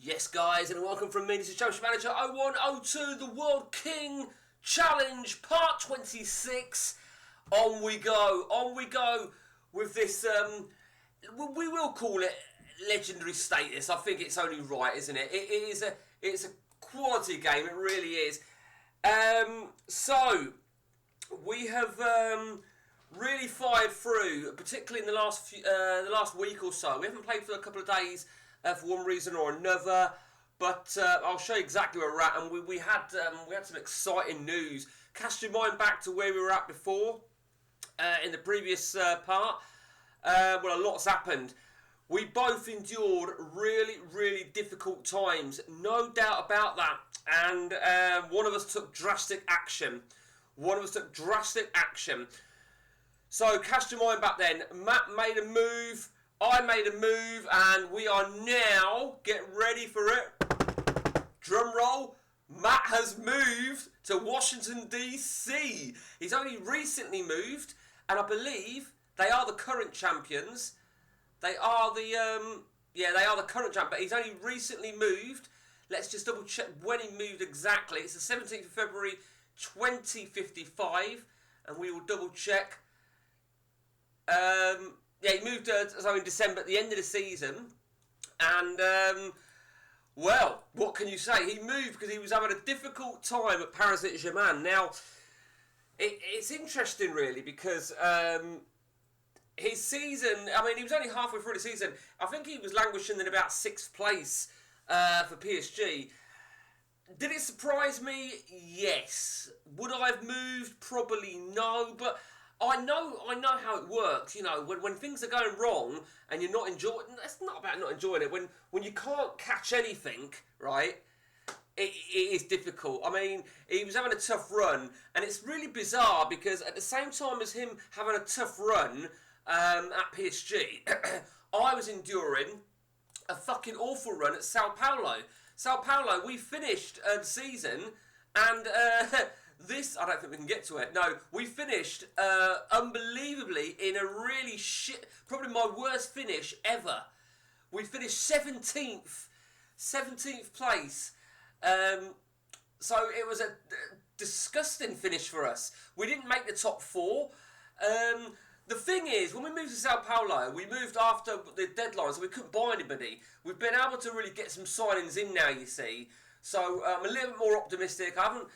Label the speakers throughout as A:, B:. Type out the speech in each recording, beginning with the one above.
A: Yes, guys, and welcome from me. This is Championship Manager 0102, the World King Challenge, Part 26. On we go with this, we will call it legendary status. I think it's only right, isn't it? It's a quality game, it really is. So, we have really fired through, particularly in the last week or so. We haven't played for a couple of days for one reason or another, but I'll show you exactly where we're at. And we had some exciting news. Cast your mind back to where we were at before in the previous part. Well, a lot's happened. We both endured really difficult times, no doubt about that. And one of us took drastic action. So, cast your mind back then. Matt made a move, I made a move, and we are now, get ready for it, drum roll, Matt has moved to Washington, D.C. He's only recently moved, and I believe they are the current champions. They are the current champ, but he's only recently moved. Let's just double check when he moved exactly. It's the 17th of February, 2055, and we will double check. He moved in December at the end of the season, and well, what can you say? He moved because he was having a difficult time at Paris Saint-Germain. Now, it's interesting really because his season, I mean, he was only halfway through the season. I think he was languishing in about 6th place for PSG. Did it surprise me? Yes. Would I have moved? Probably no, but I know how it works. You know, when things are going wrong and you're not enjoying, it's not about not enjoying it. When you can't catch anything, right? It is difficult. I mean, he was having a tough run, and it's really bizarre because at the same time as him having a tough run at PSG, I was enduring a fucking awful run at Sao Paulo. Sao Paulo, we finished the season, and this, I don't think we can get to it. No, we finished unbelievably in a really shit, probably my worst finish ever. We finished 17th place. So it was a disgusting finish for us. We didn't make the top 4. The thing is, when we moved to Sao Paulo, we moved after the deadline, so we couldn't buy anybody. We've been able to really get some signings in now, you see. So I'm a little bit more optimistic. I haven't,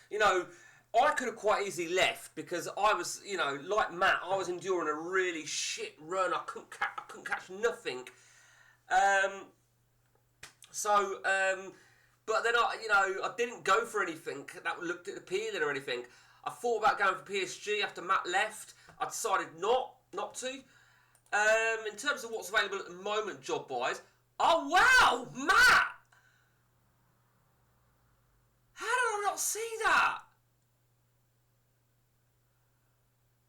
A: I could have quite easily left because I was, like Matt, I was enduring a really shit run. I couldn't catch nothing. But then I didn't go for anything that looked appealing or anything. I thought about going for PSG after Matt left. I decided not to. In terms of what's available at the moment, job-wise, oh wow, Matt! How did I not see that?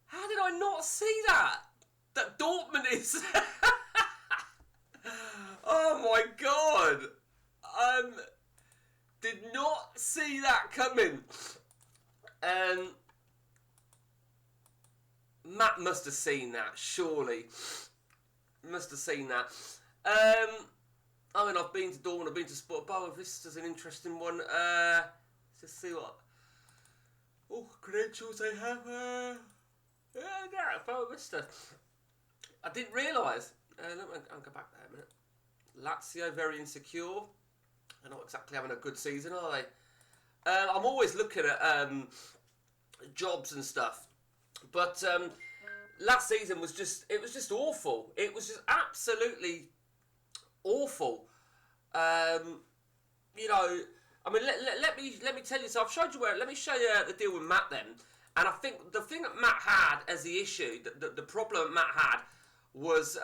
A: How did I not see that? That Dortmund is... Oh my god! Did not see that coming. Matt must have seen that, surely. Must have seen that. I've been to Dortmund, I've been to Sport Boa. This is an interesting one. Let's just see what credentials they have. Boa Vista. I didn't realise. I'll go back there a minute. Lazio, very insecure. They're not exactly having a good season, are they? I'm always looking at jobs and stuff. But last season was just awful. It was just absolutely awful. Let me tell you. So I've showed you where. Let me show you the deal with Matt then. And I think the thing that Matt had as the issue, the problem Matt had was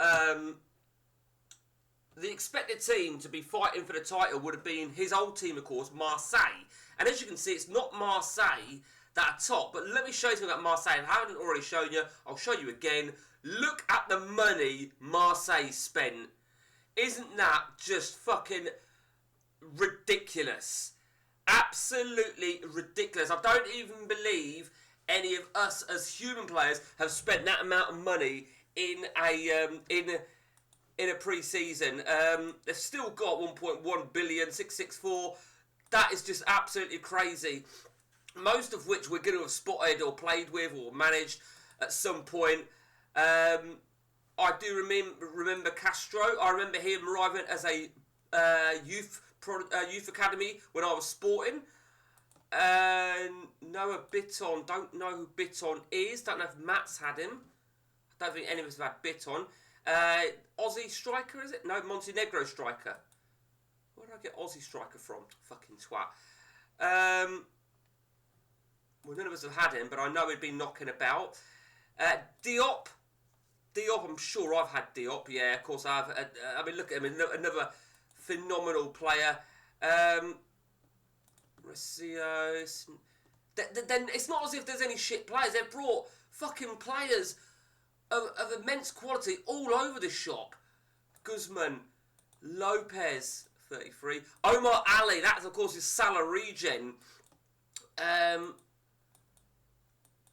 A: the expected team to be fighting for the title would have been his old team, of course, Marseille. And as you can see, it's not Marseille that are top. But let me show you something about Marseille. If I haven't already shown you, I'll show you again. Look at the money Marseille spent. Isn't that just fucking ridiculous? Absolutely ridiculous. I don't even believe any of us as human players have spent that amount of money in in a pre-season. They've still got 1.1 billion, 664. That is just absolutely crazy. Most of which we're going to have spotted or played with or managed at some point. I do remember Castro. I remember him arriving as a youth academy when I was sporting. Noah Bitton, don't know who Bitton is. Don't know if Matt's had him. I don't think any of us have had Bitton. Aussie striker, is it? No, Montenegro striker. Where did I get Aussie striker from? Fucking twat. Well, none of us have had him, but I know he'd been knocking about. Diop, I'm sure I've had Diop. Yeah, of course I have. I mean, look at him, another phenomenal player. Then it's not as if there's any shit players. They've brought fucking players of immense quality all over the shop. Guzman, Lopez, 33. Omar Ali, that of course is Salah regen.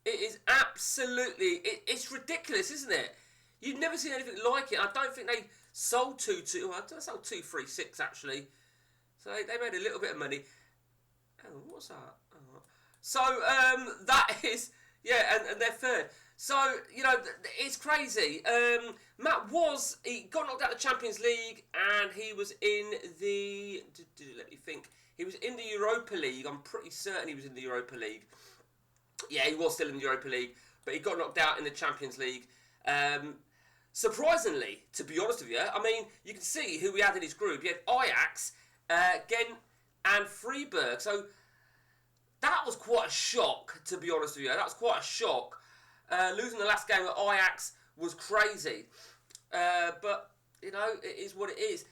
A: It is absolutely, it's ridiculous, isn't it? You've never seen anything like it. I don't think they sold they sold 236 actually. So they made a little bit of money. Oh, what's that? Oh. So that is, yeah, and they're third. So, you know, it's crazy. Matt he got knocked out of the Champions League, and he was in the, let me think, he was in the Europa League. I'm pretty certain he was in the Europa League. Yeah, he was still in the Europa League, but he got knocked out in the Champions League. Surprisingly, to be honest with you, I mean, you can see who we had in his group. He had Ajax, Gent, and Freiburg. So that was quite a shock, to be honest with you. That was quite a shock. Losing the last game at Ajax was crazy. But, you know, it is what it is.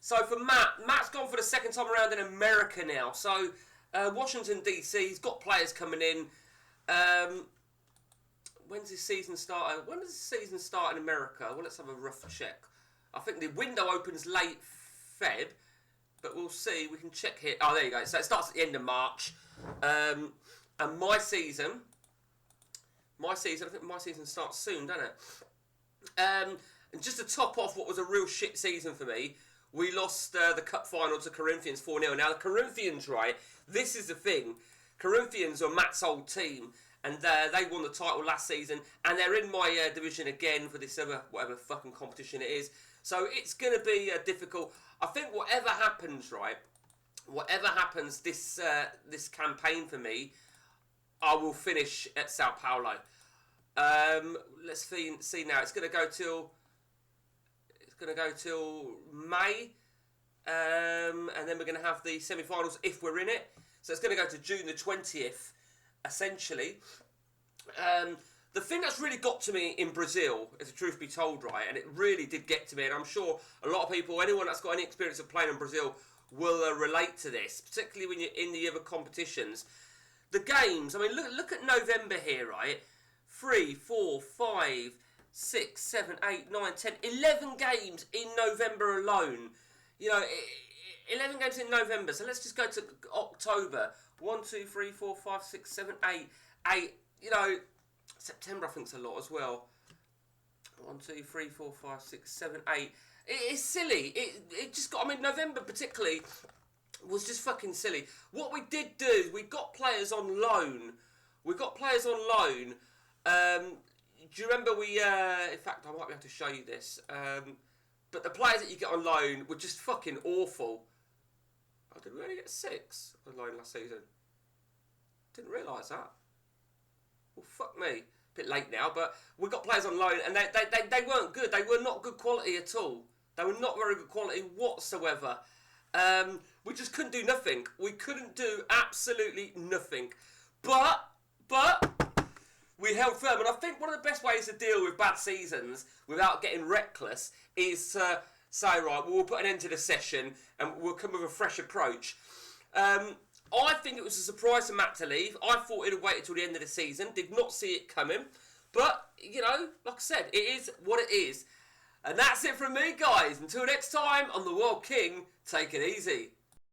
A: So for Matt's gone for the second time around in America now. So Washington, D.C., he's got players coming in. When's his season start? When does the season start in America? Well, let's have a rough check. I think the window opens late Feb, but we'll see. We can check here. Oh, there you go. So it starts at the end of March. And my season, I think my season starts soon, doesn't it? And just to top off what was a real shit season for me, we lost the cup final to Corinthians 4-0. Now, the Corinthians, right, this is the thing. Corinthians are Matt's old team, and they won the title last season, and they're in my division again for this other, whatever fucking competition it is. So it's going to be difficult. I think whatever happens, right, this campaign for me, I will finish at Sao Paulo. Let's see now. It's going to go till May, and then we're going to have the semi-finals if we're in it. So it's going to go to June the 20th, essentially. The thing that's really got to me in Brazil, if the truth be told, right, and it really did get to me, and I'm sure a lot of people, anyone that's got any experience of playing in Brazil, will relate to this, particularly when you're in the other competitions. The games, I mean, look at November here, right? 3, 4, 5, 6, 7, 8, 9, 10, 11 games in November alone. You know, 11 games in November. So let's just go to October. 1, 2, 3, 4, 5, 6, 7, 8. 8. You know, September I think's a lot as well. 1, 2, 3, 4, 5, 6, 7, 8. It's silly. It just got, I mean, November particularly was just fucking silly. What we did do is we got players on loan. Do you remember in fact, I might be able to show you this. But the players that you get on loan were just fucking awful. Oh, did we only get 6 on loan last season? Didn't realise that. Well, fuck me. Bit late now, but we got players on loan, and they weren't good. They were not good quality at all. They were not very good quality whatsoever. We just couldn't do nothing. We couldn't do absolutely nothing. But we held firm, and I think one of the best ways to deal with bad seasons without getting reckless is to say, right, we'll put an end to the session and we'll come with a fresh approach. I think it was a surprise for Matt to leave. I thought he'd have waited till the end of the season. Did not see it coming. But, you know, like I said, it is what it is. And that's it from me, guys. Until next time, I'm the World King. Take it easy.